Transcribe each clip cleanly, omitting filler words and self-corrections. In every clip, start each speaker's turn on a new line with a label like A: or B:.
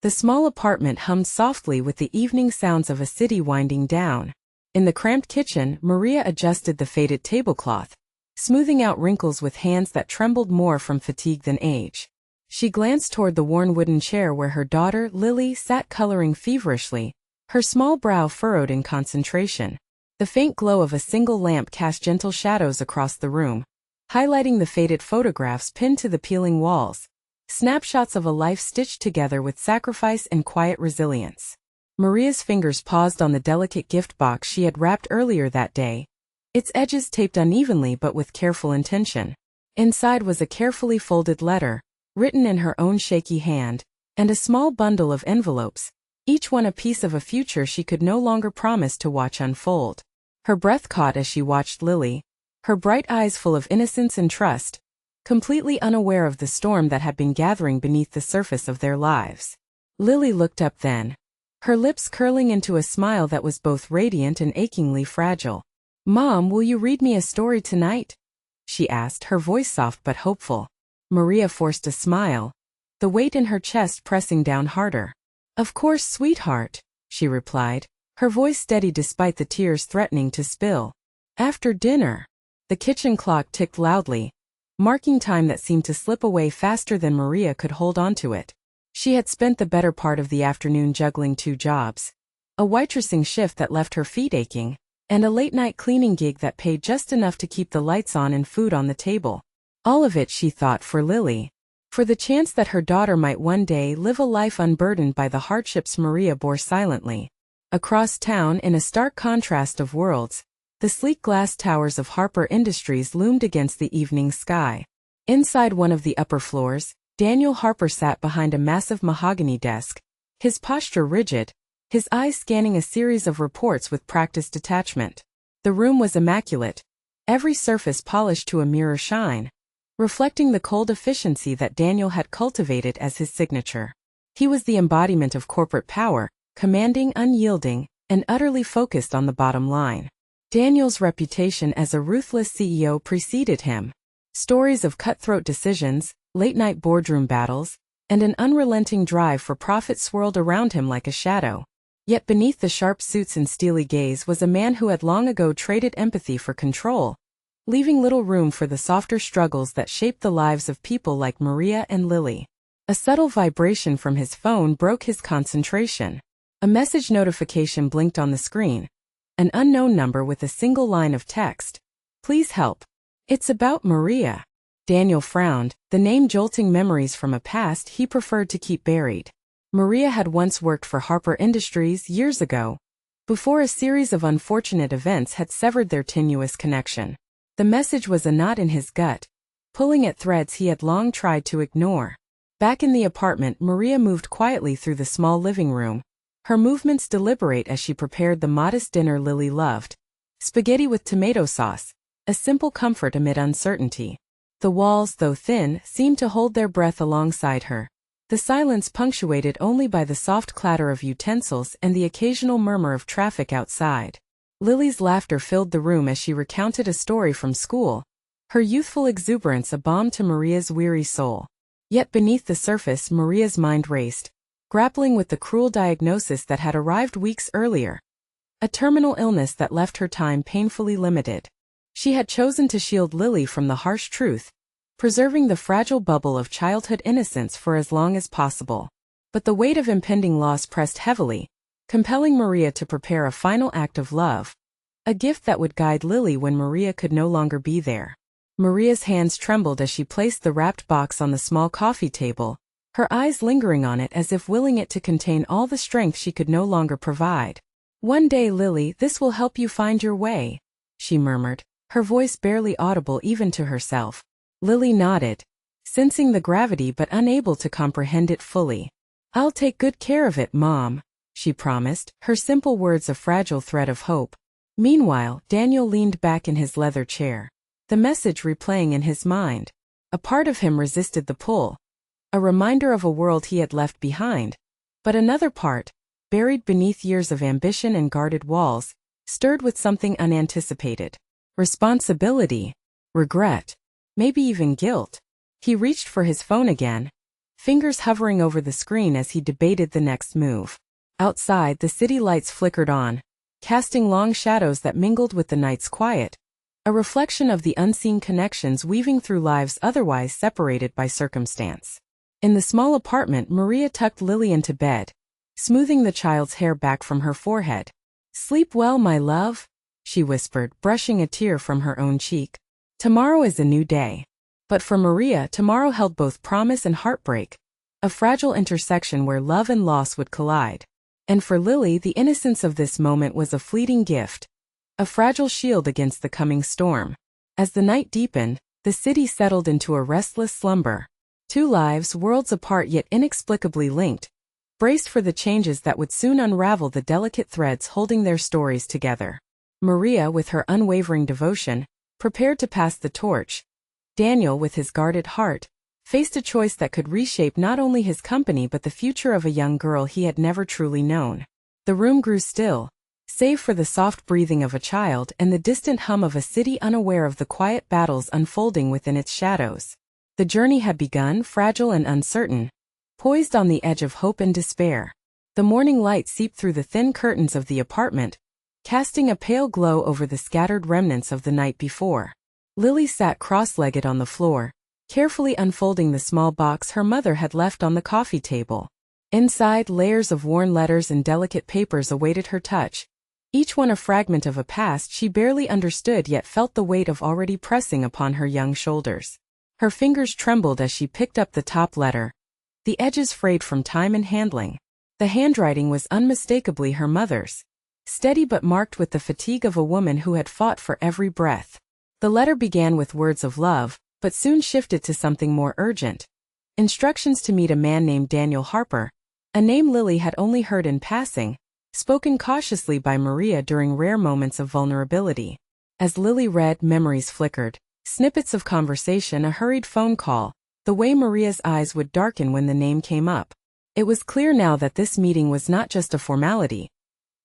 A: The small apartment hummed softly with the evening sounds of a city winding down. In the cramped kitchen, Maria adjusted the faded tablecloth, smoothing out wrinkles with hands that trembled more from fatigue than age. She glanced toward the worn wooden chair where her daughter, Lily, sat coloring feverishly, her small brow furrowed in concentration. The faint glow of a single lamp cast gentle shadows across the room, highlighting the faded photographs pinned to the peeling walls. Snapshots of a life stitched together with sacrifice and quiet resilience. Maria's fingers paused on the delicate gift box she had wrapped earlier that day, its edges taped unevenly but with careful intention. Inside was a carefully folded letter, written in her own shaky hand, and a small bundle of envelopes, each one a piece of a future she could no longer promise to watch unfold. Her breath caught as she watched Lily, her bright eyes full of innocence and trust, completely unaware of the storm that had been gathering beneath the surface of their lives. Lily looked up then, her lips curling into a smile that was both radiant and achingly fragile. "Mom, will you read me a story tonight?" she asked, her voice soft but hopeful. Maria forced a smile, the weight in her chest pressing down harder. "Of course, sweetheart," she replied, her voice steady despite the tears threatening to spill. After dinner, the kitchen clock ticked loudly, marking time that seemed to slip away faster than Maria could hold on to it. She had spent the better part of the afternoon juggling 2 jobs, a waitressing shift that left her feet aching, and a late-night cleaning gig that paid just enough to keep the lights on and food on the table. All of it, she thought, for Lily, for the chance that her daughter might one day live a life unburdened by the hardships Maria bore silently. Across town, in a stark contrast of worlds, the sleek glass towers of Harper Industries loomed against the evening sky. Inside one of the upper floors, Daniel Harper sat behind a massive mahogany desk, his posture rigid, his eyes scanning a series of reports with practiced detachment. The room was immaculate, every surface polished to a mirror shine, reflecting the cold efficiency that Daniel had cultivated as his signature. He was the embodiment of corporate power, commanding, unyielding, and utterly focused on the bottom line. Daniel's reputation as a ruthless CEO preceded him. Stories of cutthroat decisions, late-night boardroom battles, and an unrelenting drive for profit swirled around him like a shadow. Yet beneath the sharp suits and steely gaze was a man who had long ago traded empathy for control, leaving little room for the softer struggles that shaped the lives of people like Maria and Lily. A subtle vibration from his phone broke his concentration. A message notification blinked on the screen. An unknown number with a single line of text. "Please help. It's about Maria." Daniel frowned, the name jolting memories from a past he preferred to keep buried. Maria had once worked for Harper Industries years ago, before a series of unfortunate events had severed their tenuous connection. The message was a knot in his gut, pulling at threads he had long tried to ignore. Back in the apartment, Maria moved quietly through the small living room, her movements deliberate as she prepared the modest dinner Lily loved. Spaghetti with tomato sauce, a simple comfort amid uncertainty. The walls, though thin, seemed to hold their breath alongside her, the silence punctuated only by the soft clatter of utensils and the occasional murmur of traffic outside. Lily's laughter filled the room as she recounted a story from school, her youthful exuberance a balm to Maria's weary soul. Yet beneath the surface, Maria's mind raced, grappling with the cruel diagnosis that had arrived weeks earlier, a terminal illness that left her time painfully limited. She had chosen to shield Lily from the harsh truth, preserving the fragile bubble of childhood innocence for as long as possible. But the weight of impending loss pressed heavily, compelling Maria to prepare a final act of love, a gift that would guide Lily when Maria could no longer be there. Maria's hands trembled as she placed the wrapped box on the small coffee table, her eyes lingering on it as if willing it to contain all the strength she could no longer provide. "One day, Lily, this will help you find your way," she murmured, her voice barely audible even to herself. Lily nodded, sensing the gravity but unable to comprehend it fully. "I'll take good care of it, Mom," she promised, her simple words a fragile thread of hope. Meanwhile, Daniel leaned back in his leather chair, the message replaying in his mind. A part of him resisted the pull, a reminder of a world he had left behind, but another part, buried beneath years of ambition and guarded walls, stirred with something unanticipated. Responsibility, regret, maybe even guilt. He reached for his phone again, fingers hovering over the screen as he debated the next move. Outside, the city lights flickered on, casting long shadows that mingled with the night's quiet, a reflection of the unseen connections weaving through lives otherwise separated by circumstance. In the small apartment, Maria tucked Lily into bed, smoothing the child's hair back from her forehead. "Sleep well, my love," she whispered, brushing a tear from her own cheek. Tomorrow is a new day. But for Maria, tomorrow held both promise and heartbreak, a fragile intersection where love and loss would collide. And for Lily, the innocence of this moment was a fleeting gift, a fragile shield against the coming storm. As the night deepened, the city settled into a restless slumber. Two lives, worlds apart yet inexplicably linked, braced for the changes that would soon unravel the delicate threads holding their stories together. Maria, with her unwavering devotion, prepared to pass the torch. Daniel, with his guarded heart, faced a choice that could reshape not only his company but the future of a young girl he had never truly known. The room grew still, save for the soft breathing of a child and the distant hum of a city unaware of the quiet battles unfolding within its shadows. The journey had begun, fragile and uncertain, poised on the edge of hope and despair. The morning light seeped through the thin curtains of the apartment, casting a pale glow over the scattered remnants of the night before. Lily sat cross-legged on the floor, carefully unfolding the small box her mother had left on the coffee table. Inside, layers of worn letters and delicate papers awaited her touch, each one a fragment of a past she barely understood yet felt the weight of already pressing upon her young shoulders. Her fingers trembled as she picked up the top letter, the edges frayed from time and handling. The handwriting was unmistakably her mother's, steady but marked with the fatigue of a woman who had fought for every breath. The letter began with words of love, but soon shifted to something more urgent. Instructions to meet a man named Daniel Harper, a name Lily had only heard in passing, spoken cautiously by Maria during rare moments of vulnerability. As Lily read, memories flickered, snippets of conversation, a hurried phone call, the way Maria's eyes would darken when the name came up. It was clear now that this meeting was not just a formality.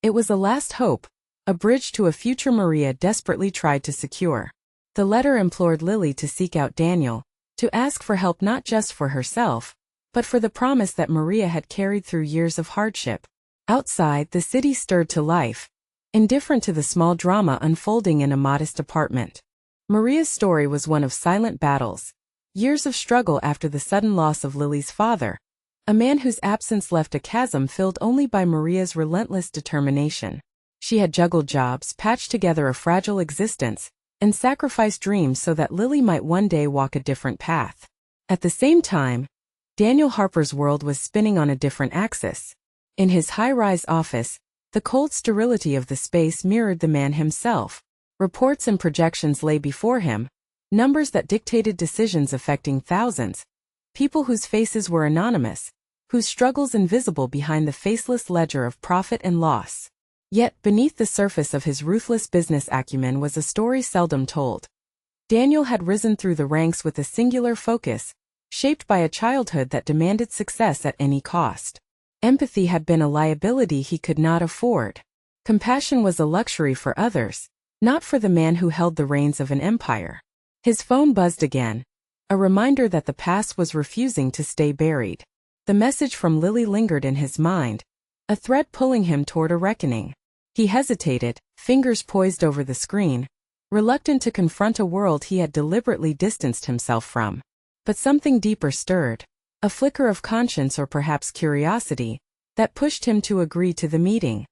A: It was a last hope, a bridge to a future Maria desperately tried to secure. The letter implored Lily to seek out Daniel, to ask for help not just for herself, but for the promise that Maria had carried through years of hardship. Outside, the city stirred to life, indifferent to the small drama unfolding in a modest apartment. Maria's story was one of silent battles, years of struggle after the sudden loss of Lily's father, a man whose absence left a chasm filled only by Maria's relentless determination. She had juggled jobs, patched together a fragile existence, and sacrificed dreams so that Lily might one day walk a different path. At the same time, Daniel Harper's world was spinning on a different axis. In his high-rise office, the cold sterility of the space mirrored the man himself. Reports and projections lay before him, numbers that dictated decisions affecting thousands, people whose faces were anonymous, whose struggles invisible behind the faceless ledger of profit and loss. Yet, beneath the surface of his ruthless business acumen was a story seldom told. Daniel had risen through the ranks with a singular focus, shaped by a childhood that demanded success at any cost. Empathy had been a liability he could not afford. Compassion was a luxury for others, not for the man who held the reins of an empire. His phone buzzed again, a reminder that the past was refusing to stay buried. The message from Lily lingered in his mind, a thread pulling him toward a reckoning. He hesitated, fingers poised over the screen, reluctant to confront a world he had deliberately distanced himself from. But something deeper stirred, a flicker of conscience or perhaps curiosity, that pushed him to agree to the meeting.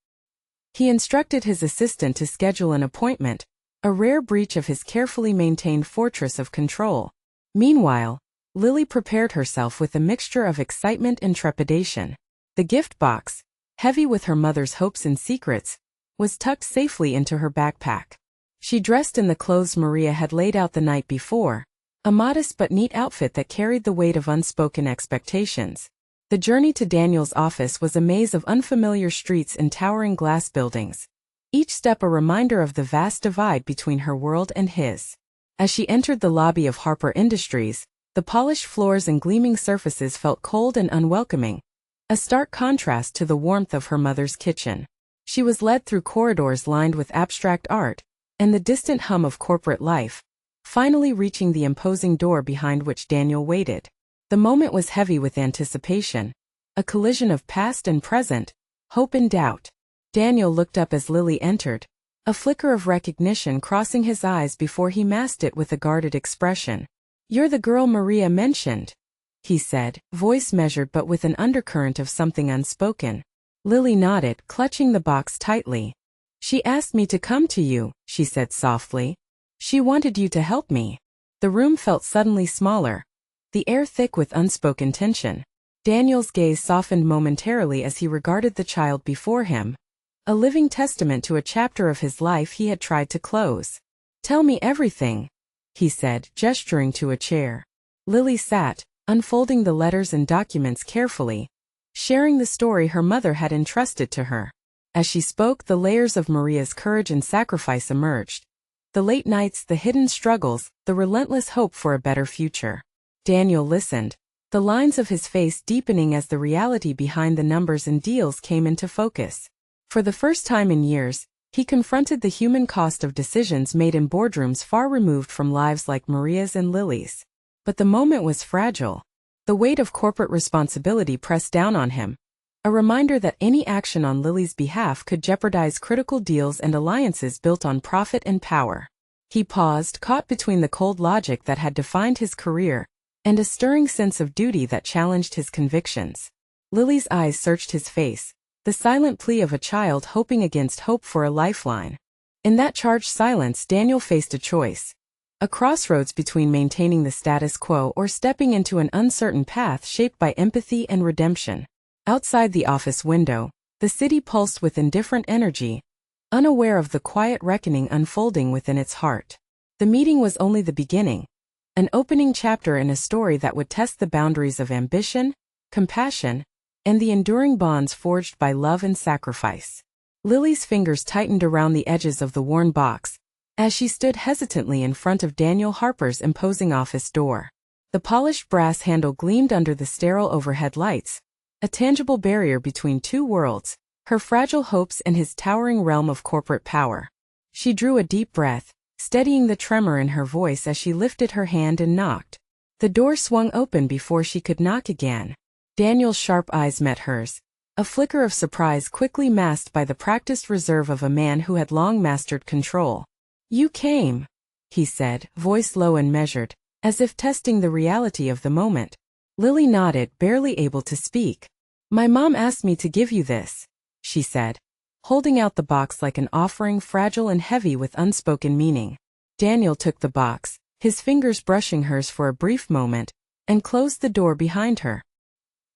A: He instructed his assistant to schedule an appointment, a rare breach of his carefully maintained fortress of control. Meanwhile, Lily prepared herself with a mixture of excitement and trepidation. The gift box, heavy with her mother's hopes and secrets, was tucked safely into her backpack. She dressed in the clothes Maria had laid out the night before, a modest but neat outfit that carried the weight of unspoken expectations. The journey to Daniel's office was a maze of unfamiliar streets and towering glass buildings, each step a reminder of the vast divide between her world and his. As she entered the lobby of Harper Industries, the polished floors and gleaming surfaces felt cold and unwelcoming, a stark contrast to the warmth of her mother's kitchen. She was led through corridors lined with abstract art and the distant hum of corporate life, finally reaching the imposing door behind which Daniel waited. The moment was heavy with anticipation, a collision of past and present, hope and doubt. Daniel looked up as Lily entered, a flicker of recognition crossing his eyes before he masked it with a guarded expression. "You're the girl Maria mentioned," he said, voice measured but with an undercurrent of something unspoken. Lily nodded, clutching the box tightly. "She asked me to come to you," she said softly. "She wanted you to help me." The room felt suddenly smaller, the air thick with unspoken tension. Daniel's gaze softened momentarily as he regarded the child before him, a living testament to a chapter of his life he had tried to close. "Tell me everything," he said, gesturing to a chair. Lily sat, unfolding the letters and documents carefully, sharing the story her mother had entrusted to her. As she spoke, the layers of Maria's courage and sacrifice emerged. The late nights, the hidden struggles, the relentless hope for a better future. Daniel listened, the lines of his face deepening as the reality behind the numbers and deals came into focus. For the first time in years, he confronted the human cost of decisions made in boardrooms far removed from lives like Maria's and Lily's. But the moment was fragile. The weight of corporate responsibility pressed down on him, a reminder that any action on Lily's behalf could jeopardize critical deals and alliances built on profit and power. He paused, caught between the cold logic that had defined his career and a stirring sense of duty that challenged his convictions. Lily's eyes searched his face, the silent plea of a child hoping against hope for a lifeline. In that charged silence, Daniel faced a choice. A crossroads between maintaining the status quo or stepping into an uncertain path shaped by empathy and redemption. Outside the office window, the city pulsed with indifferent energy, unaware of the quiet reckoning unfolding within its heart. The meeting was only the beginning, an opening chapter in a story that would test the boundaries of ambition, compassion, and the enduring bonds forged by love and sacrifice. Lily's fingers tightened around the edges of the worn box as she stood hesitantly in front of Daniel Harper's imposing office door. The polished brass handle gleamed under the sterile overhead lights, a tangible barrier between two worlds, her fragile hopes and his towering realm of corporate power. She drew a deep breath, steadying the tremor in her voice as she lifted her hand and knocked. The door swung open before she could knock again. Daniel's sharp eyes met hers, a flicker of surprise quickly masked by the practiced reserve of a man who had long mastered control. "You came," he said, voice low and measured, as if testing the reality of the moment. Lily nodded, barely able to speak. "My mom asked me to give you this," she said, holding out the box like an offering, fragile and heavy with unspoken meaning. Daniel took the box, his fingers brushing hers for a brief moment, and closed the door behind her.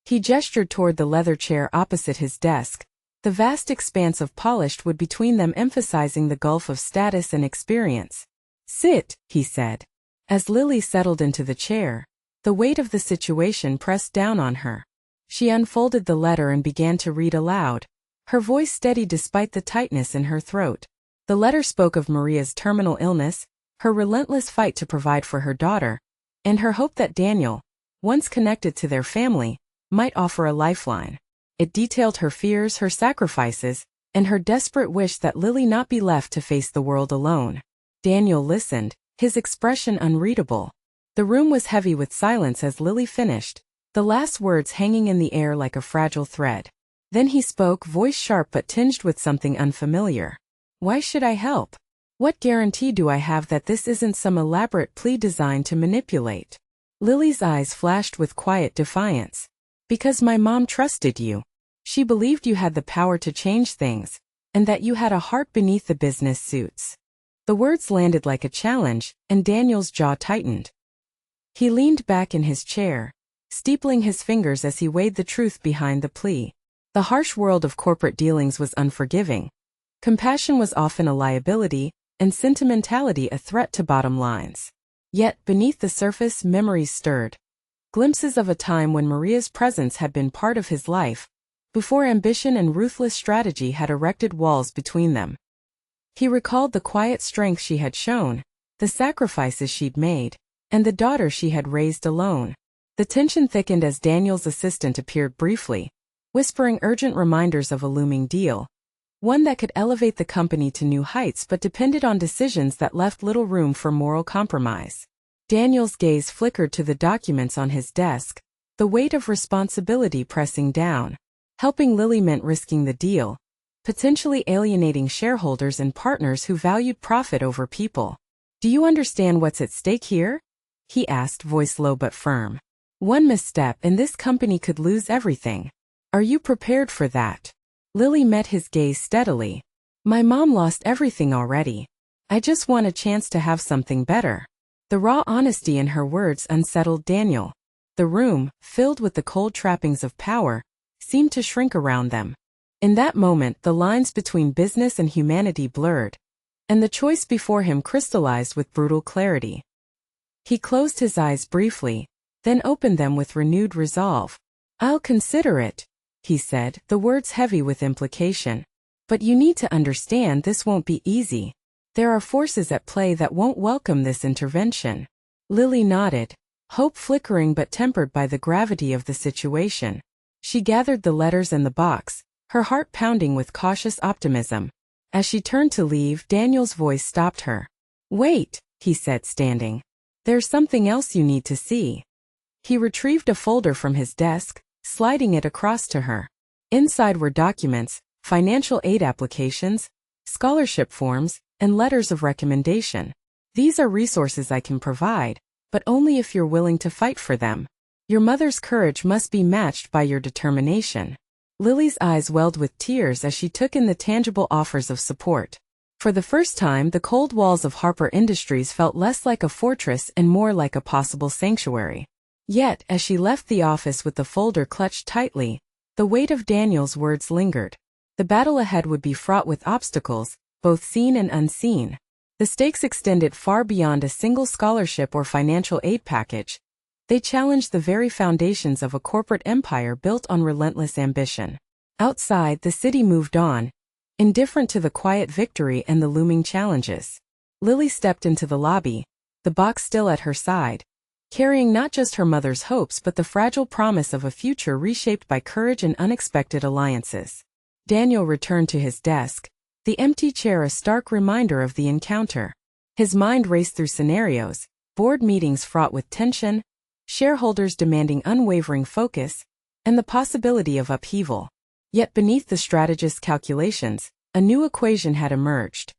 A: He gestured toward the leather chair opposite his desk, the vast expanse of polished wood between them emphasizing the gulf of status and experience. "Sit," he said. As Lily settled into the chair, the weight of the situation pressed down on her. She unfolded the letter and began to read aloud, her voice steady despite the tightness in her throat. The letter spoke of Maria's terminal illness, her relentless fight to provide for her daughter, and her hope that Daniel, once connected to their family, might offer a lifeline. It detailed her fears, her sacrifices, and her desperate wish that Lily not be left to face the world alone. Daniel listened, his expression unreadable. The room was heavy with silence as Lily finished, the last words hanging in the air like a fragile thread. Then he spoke, voice sharp but tinged with something unfamiliar. "Why should I help? What guarantee do I have that this isn't some elaborate plea designed to manipulate?" Lily's eyes flashed with quiet defiance. "Because my mom trusted you. She believed you had the power to change things, and that you had a heart beneath the business suits." The words landed like a challenge, and Daniel's jaw tightened. He leaned back in his chair, steepling his fingers as he weighed the truth behind the plea. The harsh world of corporate dealings was unforgiving. Compassion was often a liability, and sentimentality a threat to bottom lines. Yet, beneath the surface, memories stirred. Glimpses of a time when Maria's presence had been part of his life, before ambition and ruthless strategy had erected walls between them. He recalled the quiet strength she had shown, the sacrifices she'd made, and the daughter she had raised alone. The tension thickened as Daniel's assistant appeared briefly, whispering urgent reminders of a looming deal, one that could elevate the company to new heights but depended on decisions that left little room for moral compromise. Daniel's gaze flickered to the documents on his desk, the weight of responsibility pressing down. Helping Lily meant risking the deal, potentially alienating shareholders and partners who valued profit over people. "Do you understand what's at stake here?" he asked, voice low but firm. "One misstep and this company could lose everything. Are you prepared for that?" Lily met his gaze steadily. "My mom lost everything already. I just want a chance to have something better." The raw honesty in her words unsettled Daniel. The room, filled with the cold trappings of power, seemed to shrink around them. In that moment, the lines between business and humanity blurred, and the choice before him crystallized with brutal clarity. He closed his eyes briefly, then opened them with renewed resolve. "I'll consider it," he said, the words heavy with implication. "But you need to understand this won't be easy. There are forces at play that won't welcome this intervention." Lily nodded, hope flickering but tempered by the gravity of the situation. She gathered the letters and the box, her heart pounding with cautious optimism. As she turned to leave, Daniel's voice stopped her. "Wait," he said, standing. "There's something else you need to see." He retrieved a folder from his desk, sliding it across to her. Inside were documents, financial aid applications, scholarship forms, and letters of recommendation. "These are resources I can provide, but only if you're willing to fight for them. Your mother's courage must be matched by your determination." Lily's eyes welled with tears as she took in the tangible offers of support. For the first time, the cold walls of Harper Industries felt less like a fortress and more like a possible sanctuary. Yet, as she left the office with the folder clutched tightly, the weight of Daniel's words lingered. The battle ahead would be fraught with obstacles, both seen and unseen. The stakes extended far beyond a single scholarship or financial aid package. They challenged the very foundations of a corporate empire built on relentless ambition. Outside, the city moved on, indifferent to the quiet victory and the looming challenges. Lily stepped into the lobby, the box still at her side, carrying not just her mother's hopes but the fragile promise of a future reshaped by courage and unexpected alliances. Daniel returned to his desk, the empty chair a stark reminder of the encounter. His mind raced through scenarios, board meetings fraught with tension, shareholders demanding unwavering focus, and the possibility of upheaval. Yet beneath the strategist's calculations, a new equation had emerged.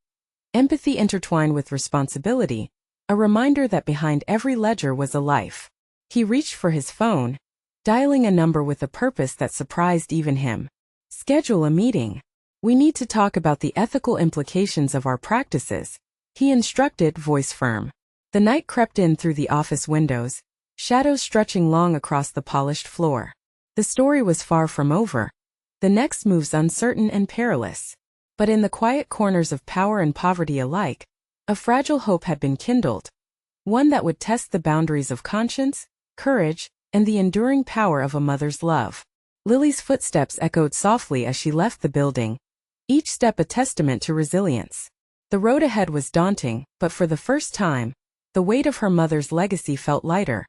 A: Empathy intertwined with responsibility, a reminder that behind every ledger was a life. He reached for his phone, dialing a number with a purpose that surprised even him. "Schedule a meeting. We need to talk about the ethical implications of our practices," he instructed, voice firm. The night crept in through the office windows, shadows stretching long across the polished floor. The story was far from over, the next moves uncertain and perilous. But in the quiet corners of power and poverty alike, a fragile hope had been kindled, one that would test the boundaries of conscience, courage, and the enduring power of a mother's love. Lily's footsteps echoed softly as she left the building, each step a testament to resilience. The road ahead was daunting, but for the first time, the weight of her mother's legacy felt lighter,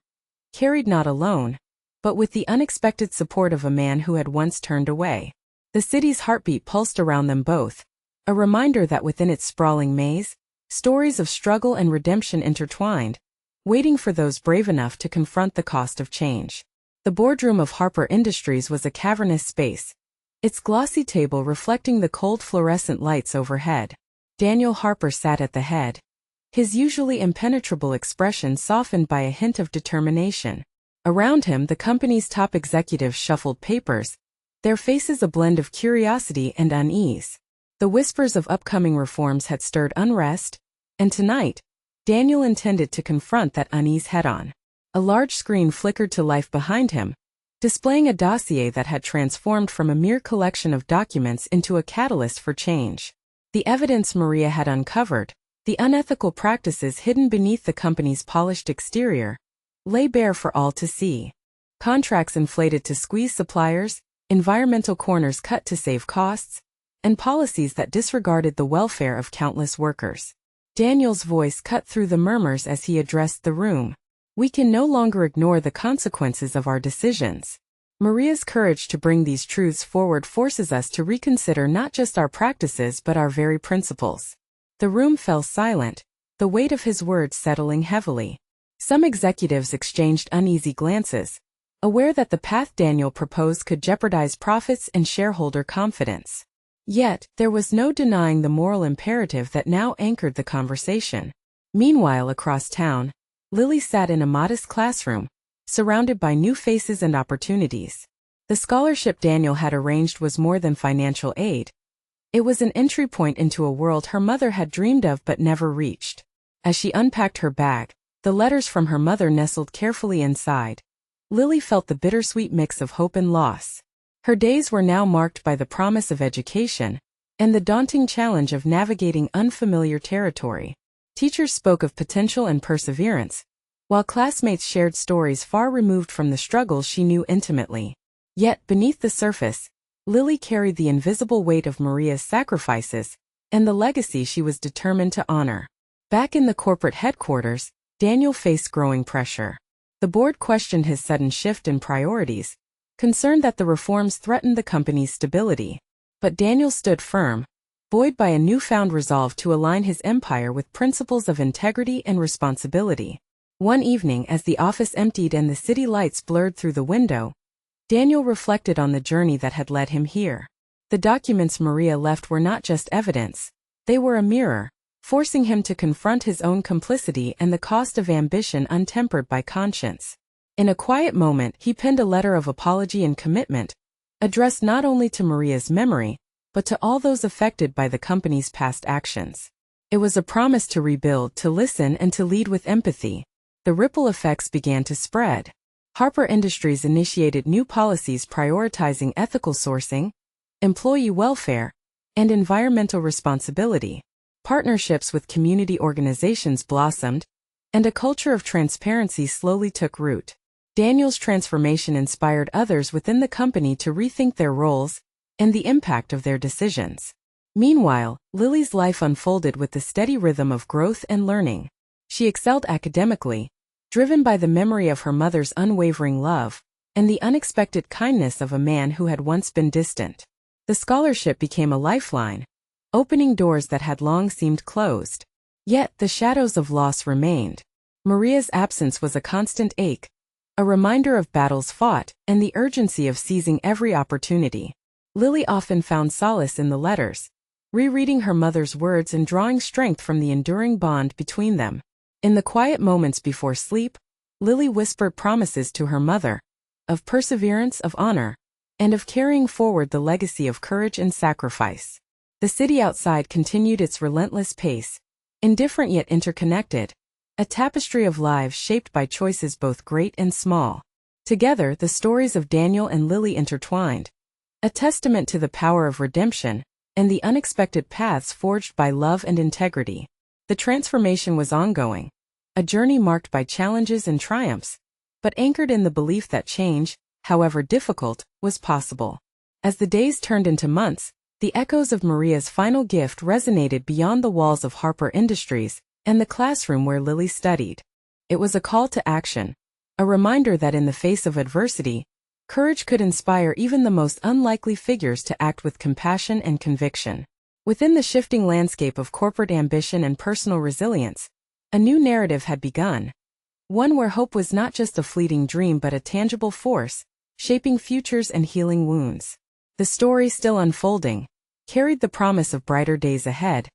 A: carried not alone, but with the unexpected support of a man who had once turned away. The city's heartbeat pulsed around them both, a reminder that within its sprawling maze, stories of struggle and redemption intertwined, waiting for those brave enough to confront the cost of change. The boardroom of Harper Industries was a cavernous space, its glossy table reflecting the cold fluorescent lights overhead. Daniel Harper sat at the head, his usually impenetrable expression softened by a hint of determination. Around him, the company's top executives shuffled papers, their faces a blend of curiosity and unease. The whispers of upcoming reforms had stirred unrest, and tonight, Daniel intended to confront that unease head-on. A large screen flickered to life behind him, displaying a dossier that had transformed from a mere collection of documents into a catalyst for change. The evidence Maria had uncovered, the unethical practices hidden beneath the company's polished exterior, lay bare for all to see. Contracts inflated to squeeze suppliers, environmental corners cut to save costs, and policies that disregarded the welfare of countless workers. Daniel's voice cut through the murmurs as he addressed the room. "We can no longer ignore the consequences of our decisions. Maria's courage to bring these truths forward forces us to reconsider not just our practices but our very principles." The room fell silent, the weight of his words settling heavily. Some executives exchanged uneasy glances, aware that the path Daniel proposed could jeopardize profits and shareholder confidence. Yet, there was no denying the moral imperative that now anchored the conversation. Meanwhile, across town, Lily sat in a modest classroom, surrounded by new faces and opportunities. The scholarship Daniel had arranged was more than financial aid. It was an entry point into a world her mother had dreamed of but never reached. As she unpacked her bag, the letters from her mother nestled carefully inside. Lily felt the bittersweet mix of hope and loss. Her days were now marked by the promise of education and the daunting challenge of navigating unfamiliar territory. Teachers spoke of potential and perseverance, while classmates shared stories far removed from the struggles she knew intimately. Yet, beneath the surface, Lily carried the invisible weight of Maria's sacrifices and the legacy she was determined to honor. Back in the corporate headquarters, Daniel faced growing pressure. The board questioned his sudden shift in priorities, concerned that the reforms threatened the company's stability. But Daniel stood firm, buoyed by a newfound resolve to align his empire with principles of integrity and responsibility. One evening, as the office emptied and the city lights blurred through the window, Daniel reflected on the journey that had led him here. The documents Maria left were not just evidence, they were a mirror, forcing him to confront his own complicity and the cost of ambition untempered by conscience. In a quiet moment, he penned a letter of apology and commitment, addressed not only to Maria's memory, but to all those affected by the company's past actions. It was a promise to rebuild, to listen, and to lead with empathy. The ripple effects began to spread. Harper Industries initiated new policies prioritizing ethical sourcing, employee welfare, and environmental responsibility. Partnerships with community organizations blossomed, and a culture of transparency slowly took root. Daniel's transformation inspired others within the company to rethink their roles and the impact of their decisions. Meanwhile, Lily's life unfolded with the steady rhythm of growth and learning. She excelled academically, driven by the memory of her mother's unwavering love and the unexpected kindness of a man who had once been distant. The scholarship became a lifeline, opening doors that had long seemed closed. Yet the shadows of loss remained. Maria's absence was a constant ache, a reminder of battles fought and the urgency of seizing every opportunity. Lily often found solace in the letters, rereading her mother's words and drawing strength from the enduring bond between them. In the quiet moments before sleep, Lily whispered promises to her mother, of perseverance, of honor, and of carrying forward the legacy of courage and sacrifice. The city outside continued its relentless pace, indifferent yet interconnected, a tapestry of lives shaped by choices both great and small. Together, the stories of Daniel and Lily intertwined, a testament to the power of redemption and the unexpected paths forged by love and integrity. The transformation was ongoing, a journey marked by challenges and triumphs, but anchored in the belief that change, however difficult, was possible. As the days turned into months, the echoes of Maria's final gift resonated beyond the walls of Harper Industries and the classroom where Lily studied. It was a call to action, a reminder that in the face of adversity, courage could inspire even the most unlikely figures to act with compassion and conviction. Within the shifting landscape of corporate ambition and personal resilience, a new narrative had begun. One where hope was not just a fleeting dream but a tangible force, shaping futures and healing wounds. The story, still unfolding, carried the promise of brighter days ahead,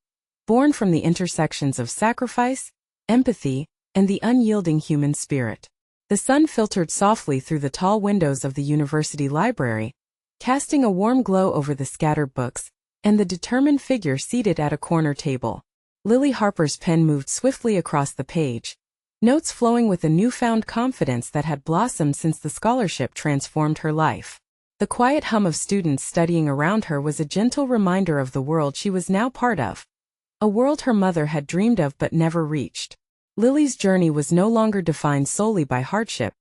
A: born from the intersections of sacrifice, empathy, and the unyielding human spirit. The sun filtered softly through the tall windows of the university library, casting a warm glow over the scattered books and the determined figure seated at a corner table. Lily Harper's pen moved swiftly across the page, notes flowing with a newfound confidence that had blossomed since the scholarship transformed her life. The quiet hum of students studying around her was a gentle reminder of the world she was now part of, a world her mother had dreamed of but never reached. Lily's journey was no longer defined solely by hardship.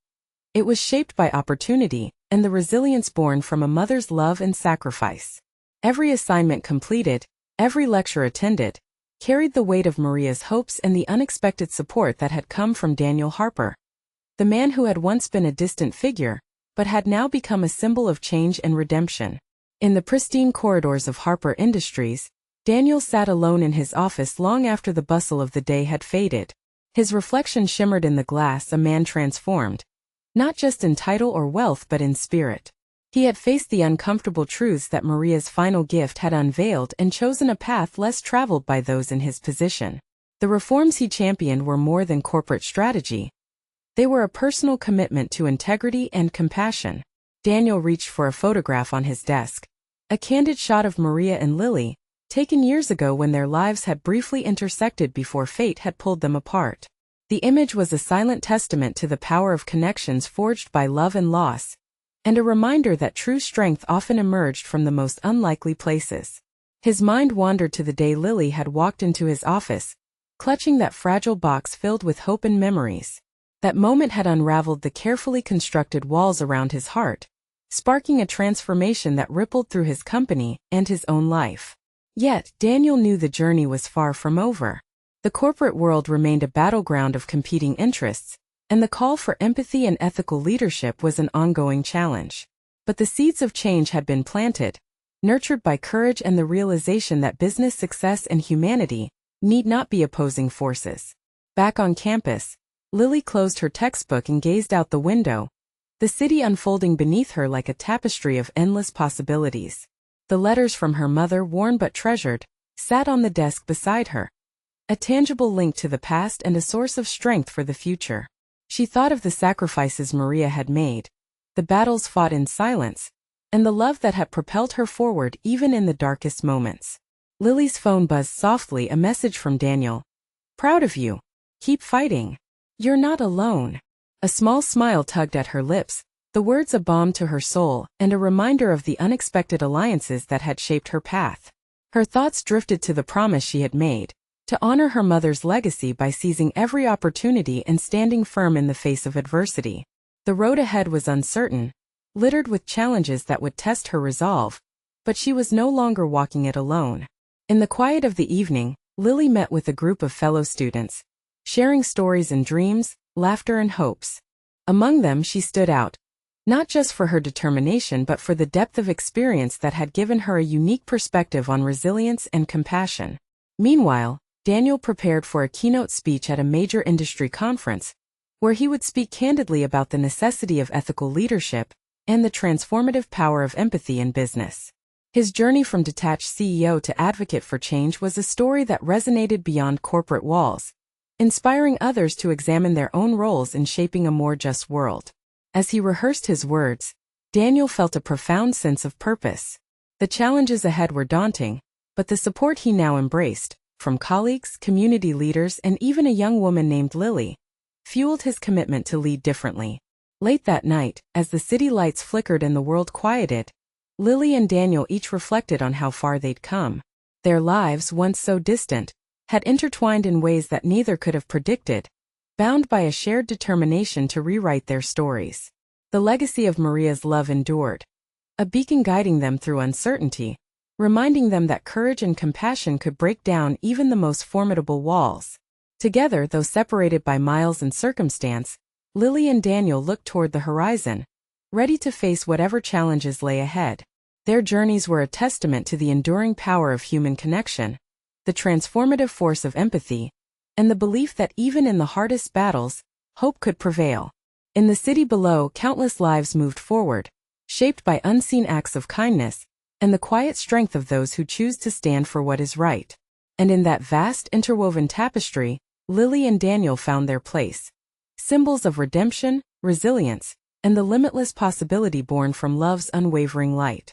A: It was shaped by opportunity and the resilience born from a mother's love and sacrifice. Every assignment completed, every lecture attended, carried the weight of Maria's hopes and the unexpected support that had come from Daniel Harper, the man who had once been a distant figure, but had now become a symbol of change and redemption. In the pristine corridors of Harper Industries, Daniel sat alone in his office long after the bustle of the day had faded. His reflection shimmered in the glass, a man transformed, not just in title or wealth but in spirit. He had faced the uncomfortable truths that Maria's final gift had unveiled and chosen a path less traveled by those in his position. The reforms he championed were more than corporate strategy. They were a personal commitment to integrity and compassion. Daniel reached for a photograph on his desk. A candid shot of Maria and Lily, taken years ago when their lives had briefly intersected before fate had pulled them apart. The image was a silent testament to the power of connections forged by love and loss, and a reminder that true strength often emerged from the most unlikely places. His mind wandered to the day Lily had walked into his office, clutching that fragile box filled with hope and memories. That moment had unraveled the carefully constructed walls around his heart, sparking a transformation that rippled through his company and his own life. Yet, Daniel knew the journey was far from over. The corporate world remained a battleground of competing interests, and the call for empathy and ethical leadership was an ongoing challenge. But the seeds of change had been planted, nurtured by courage and the realization that business success and humanity need not be opposing forces. Back on campus, Lily closed her textbook and gazed out the window, the city unfolding beneath her like a tapestry of endless possibilities. The letters from her mother, worn but treasured, sat on the desk beside her, a tangible link to the past and a source of strength for the future. She thought of the sacrifices Maria had made, the battles fought in silence, and the love that had propelled her forward even in the darkest moments. Lily's phone buzzed softly, a message from Daniel. "Proud of you. Keep fighting. You're not alone." A small smile tugged at her lips, the words a balm to her soul and a reminder of the unexpected alliances that had shaped her path. Her thoughts drifted to the promise she had made, to honor her mother's legacy by seizing every opportunity and standing firm in the face of adversity. The road ahead was uncertain, littered with challenges that would test her resolve, but she was no longer walking it alone. In the quiet of the evening, Lily met with a group of fellow students, sharing stories and dreams, laughter and hopes. Among them she stood out, not just for her determination but for the depth of experience that had given her a unique perspective on resilience and compassion. Meanwhile, Daniel prepared for a keynote speech at a major industry conference, where he would speak candidly about the necessity of ethical leadership and the transformative power of empathy in business. His journey from detached CEO to advocate for change was a story that resonated beyond corporate walls, inspiring others to examine their own roles in shaping a more just world. As he rehearsed his words, Daniel felt a profound sense of purpose. The challenges ahead were daunting, but the support he now embraced, from colleagues, community leaders, and even a young woman named Lily, fueled his commitment to lead differently. Late that night, as the city lights flickered and the world quieted, Lily and Daniel each reflected on how far they'd come. Their lives, once so distant, had intertwined in ways that neither could have predicted, bound by a shared determination to rewrite their stories. The legacy of Maria's love endured, a beacon guiding them through uncertainty, reminding them that courage and compassion could break down even the most formidable walls. Together, though separated by miles and circumstance, Lily and Daniel looked toward the horizon, ready to face whatever challenges lay ahead. Their journeys were a testament to the enduring power of human connection, the transformative force of empathy, and the belief that even in the hardest battles, hope could prevail. In the city below, countless lives moved forward, shaped by unseen acts of kindness and the quiet strength of those who choose to stand for what is right. And in that vast interwoven tapestry, Lily and Daniel found their place, symbols of redemption, resilience, and the limitless possibility born from love's unwavering light.